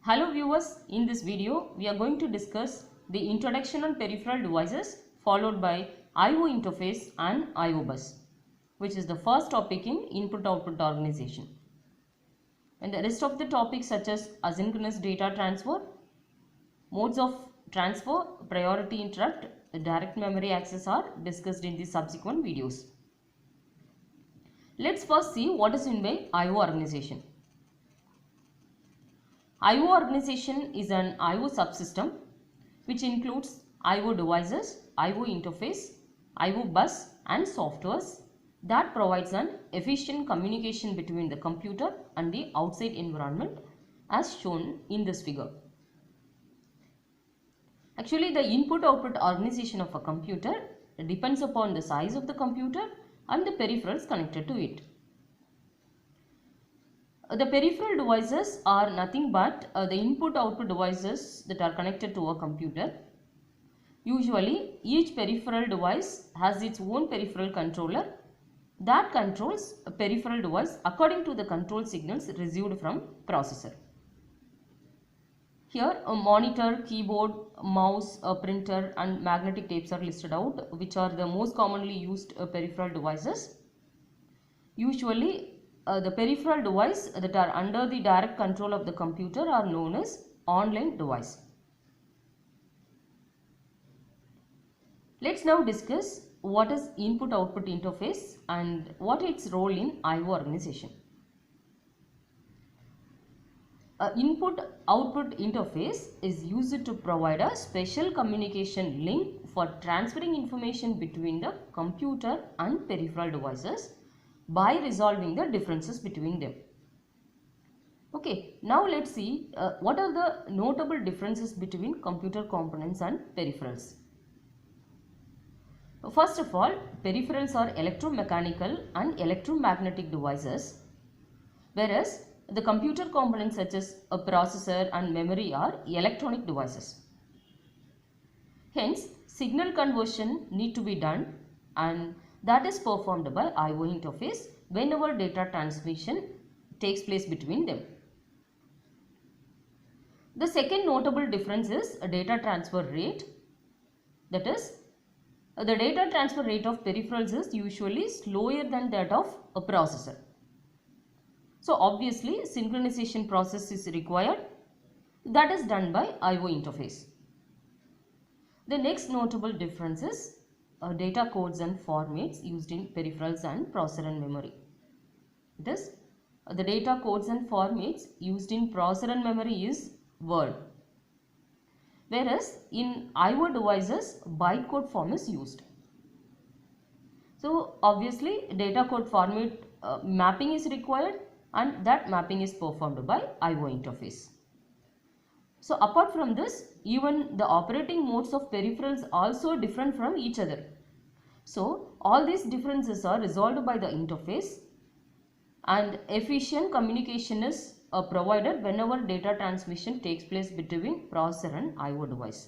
Hello viewers, in this video we are going to discuss the introduction on peripheral devices followed by I/O interface and I/O bus, which is the first topic in input-output organization. And the rest of the topics such as asynchronous data transfer, modes of transfer, priority interrupt, direct memory access are discussed in the subsequent videos. Let's first see what is meant by I/O organization. I/O organization is an I/O subsystem which includes I/O devices, I/O interface, I/O bus and softwares that provides an efficient communication between the computer and the outside environment as shown in this figure. Actually, the input-output organization of a computer depends upon the size of the computer and the peripherals connected to it. The peripheral devices are nothing but the input-output devices that are connected to a computer. Usually, each peripheral device has its own peripheral controller that controls a peripheral device according to the control signals received from processor. Here, a monitor, keyboard, mouse, a printer and magnetic tapes are listed out, which are the most commonly used peripheral devices. Usually, the peripheral device that are under the direct control of the computer are known as online device. Let's now discuss what is input-output interface and what its role in I/O organization. Input-output interface is used to provide a special communication link for transferring information between the computer and peripheral devices by resolving the differences between them. Okay, now let's see what are the notable differences between computer components and peripherals. First of all, peripherals are electromechanical and electromagnetic devices, whereas the computer components such as a processor and memory are electronic devices. Hence, signal conversion need to be done and that is performed by I/O interface whenever data transmission takes place between them. The second notable difference is a data transfer rate. That is, the data transfer rate of peripherals is usually slower than that of a processor. So obviously synchronization process is required. That is done by I/O interface. The next notable difference is data codes and formats used in peripherals and processor and memory. It is the data codes and formats used in processor and memory is word, whereas in I/O devices bytecode form is used. So obviously data code format mapping is required and that mapping is performed by I/O interface. So apart from this, even the operating modes of peripherals also different from each other. So all these differences are resolved by the interface and efficient communication is provided whenever data transmission takes place between processor and I/O device.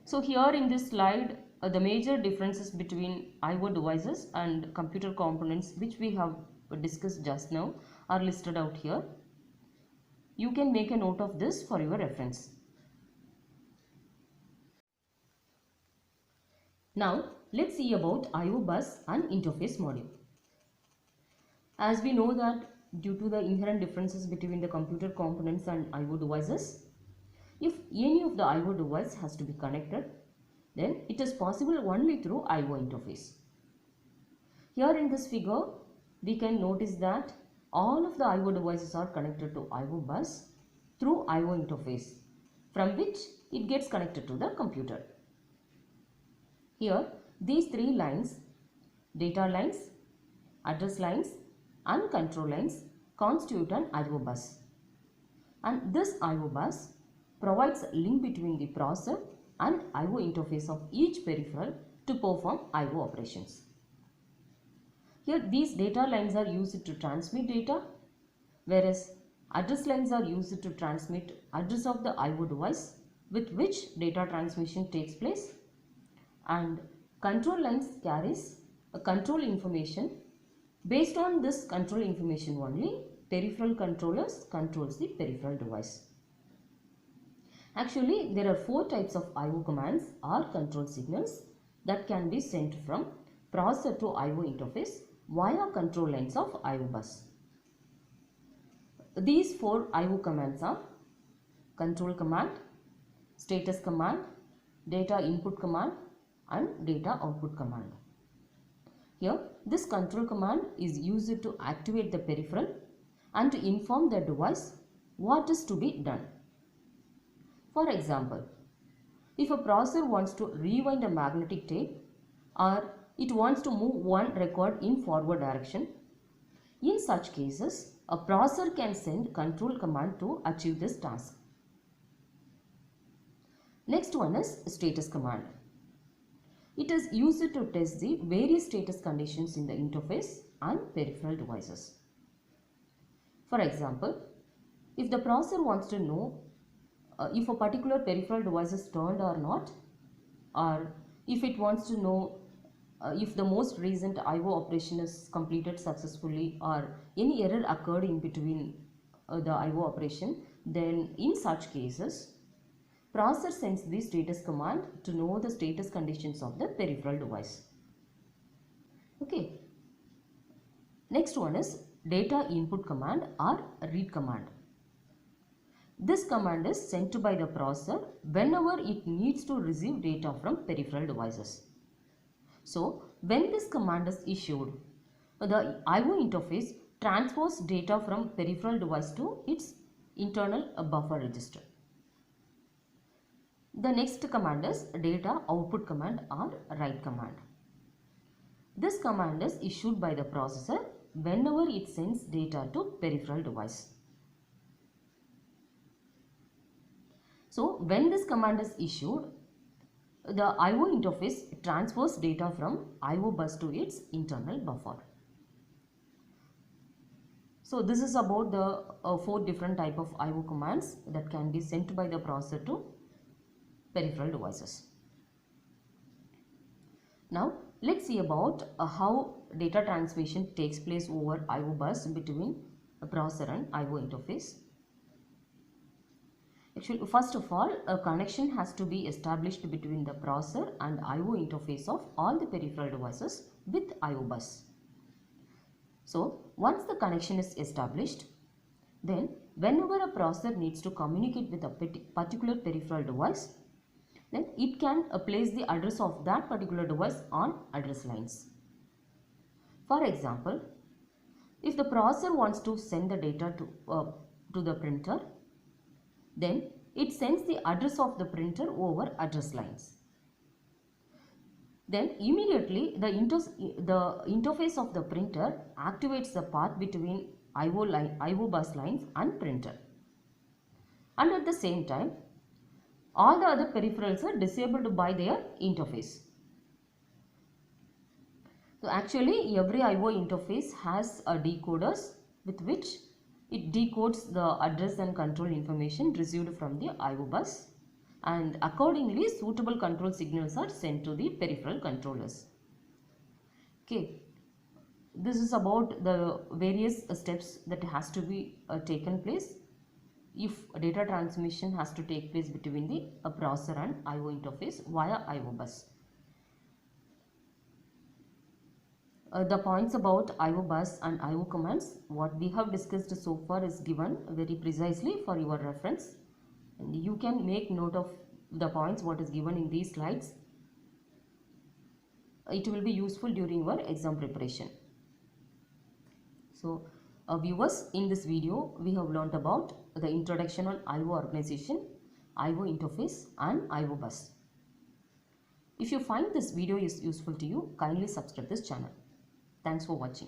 So here in this slide, the major differences between I/O devices and computer components which we have discussed just now are listed out here. You can make a note of this for your reference. Now let's see about I/O bus and interface module. As we know that due to the inherent differences between the computer components and I/O devices, if any of the I/O device has to be connected, then it is possible only through I/O interface. Here in this figure, we can notice that all of the I/O devices are connected to I/O bus through I/O interface, from which it gets connected to the computer. Here, these three lines, data lines, address lines and control lines constitute an I/O bus. And this I/O bus provides a link between the processor and I/O interface of each peripheral to perform I/O operations. Here these data lines are used to transmit data, whereas address lines are used to transmit address of the I/O device with which data transmission takes place, and control lines carries a control information. Based on this control information only, peripheral controllers controls the peripheral device. Actually, there are 4 types of I/O commands or control signals that can be sent from processor to I/O interface via control lines of I/O bus. These 4 I/O commands are control command, status command, data input command and data output command. Here, this control command is used to activate the peripheral and to inform the device what is to be done. For example, if a processor wants to rewind a magnetic tape or it wants to move one record in forward direction, in such cases, a processor can send control command to achieve this task. Next one is status command. It is used to test the various status conditions in the interface and peripheral devices. For example, if the processor wants to know if a particular peripheral device is turned or not, or if it wants to know if the most recent I/O operation is completed successfully or any error occurred in between the I/O operation, then in such cases, processor sends the status command to know the status conditions of the peripheral device. Okay. Next one is data input command or read command. This command is sent by the processor whenever it needs to receive data from peripheral devices. So, when this command is issued, the I/O interface transfers data from peripheral device to its internal buffer register. The next command is data output command or write command. This command is issued by the processor whenever it sends data to peripheral device. So, when this command is issued, the I/O interface transfers data from I/O bus to its internal buffer. So, this is about the 4 different type of I/O commands that can be sent by the processor to peripheral devices. Now, let's see about how data transmission takes place over I/O bus between a processor and I/O interface. Actually, first of all, a connection has to be established between the processor and I/O interface of all the peripheral devices with I/O bus. So, once the connection is established, then whenever a processor needs to communicate with a particular peripheral device, then it can place the address of that particular device on address lines. For example, if the processor wants to send the data to the printer, then it sends the address of the printer over address lines. Then immediately the interface of the printer activates the path between I/O bus lines and printer. And at the same time, all the other peripherals are disabled by their interface. So actually every I/O interface has a decoders with which it decodes the address and control information received from the I/O bus, and accordingly suitable control signals are sent to the peripheral controllers. Okay, this is about the various steps that has to be taken place if data transmission has to take place between the processor and I/O interface via I/O bus. The points about I/O bus and I/O commands, what we have discussed so far is given very precisely for your reference, and you can make note of the points what is given in these slides. It will be useful during your exam preparation. So, viewers, in this video we have learnt about the introduction on I/O organization, I/O interface and I/O bus. If you find this video is useful to you, kindly subscribe this channel. Thanks for watching.